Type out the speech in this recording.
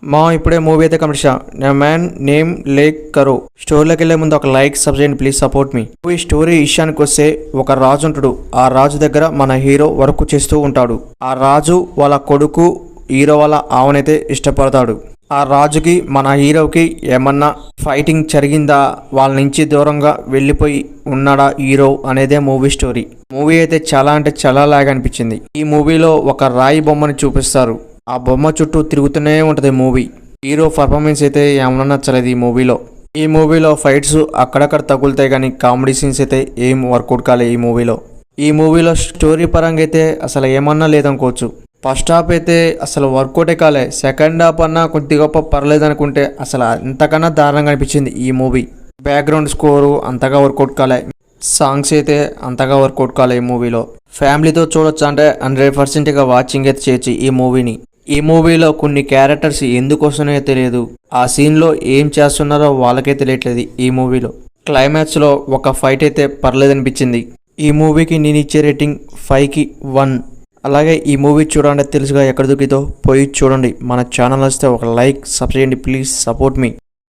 మా ఇప్పుడే మూవీ అయితే కంప్లీట్ మ్యాన్ నేమ్ లేక్ కరో. స్టోరీలోకి వెళ్ళే ముందు ఒక like subscribe please support me. Movie story విషయానికి వస్తే ఒక రాజు ఉంటాడు. ఆ రాజు దగ్గర మన హీరో వర్క్ చేస్తూ ఉంటాడు. ఆ రాజు వాళ్ళ కొడుకు హీరో వాళ్ళ ఆవునైతే ఇష్టపడతాడు. ఆ రాజుకి మన హీరోకి ఏమన్నా ఫైటింగ్ జరిగిందా, వాళ్ళ నుంచి దూరంగా వెళ్ళిపోయి ఉన్నాడా హీరో అనేదే మూవీ స్టోరీ. మూవీ అయితే చాలా అంటే చాలా లాగా అనిపించింది. ఈ మూవీలో ఒక రాయి బొమ్మని చూపిస్తారు. ఆ బొమ్మ చుట్టూ తిరుగుతూనే ఉంటుంది మూవీ. హీరో పర్ఫార్మెన్స్ అయితే ఏమన్నా నచ్చలేదు ఈ మూవీలో. ఈ మూవీలో ఫైట్స్ అక్కడక్కడ తగులుతాయి కానీ కామెడీ సీన్స్ అయితే ఏం వర్కౌట్ కాలేదు ఈ మూవీలో. ఈ మూవీలో స్టోరీ పరంగా అయితే అసలు ఏమన్నా లేదనుకోవచ్చు. ఫస్ట్ హాఫ్ అయితే అసలు వర్కౌటే కాలే. సెకండ్ హాఫ్ అన్నా కొద్ది గొప్ప పర్లేదు అనుకుంటే అసలు అంతకన్నా దారుణంగా అనిపించింది ఈ మూవీ. బ్యాక్గ్రౌండ్ స్కోరు అంతగా వర్కౌట్ కాలే. సాంగ్స్ అయితే అంతగా వర్కౌట్ కాలే ఈ మూవీలో. ఫ్యామిలీతో చూడొచ్చు అంటే 100%గా వాచింగ్ అయితే చేయొచ్చు ఈ మూవీని. ఈ మూవీలో కొన్ని క్యారెక్టర్స్ ఎందుకు వస్తున్నాయో తెలియదు. ఆ సీన్లో ఏం చేస్తున్నారో వాళ్ళకే తెలియట్లేదు ఈ మూవీలో. క్లైమాక్స్లో ఒక ఫైట్ అయితే పర్లేదు అనిపించింది. ఈ మూవీకి నేను ఇచ్చే రేటింగ్ 5కి 1. అలాగే ఈ మూవీ చూడండి తెలుసుగా ఎక్కడ దొరికితో పోయి చూడండి. మన ఛానల్ వస్తే ఒక like subscribe please support me.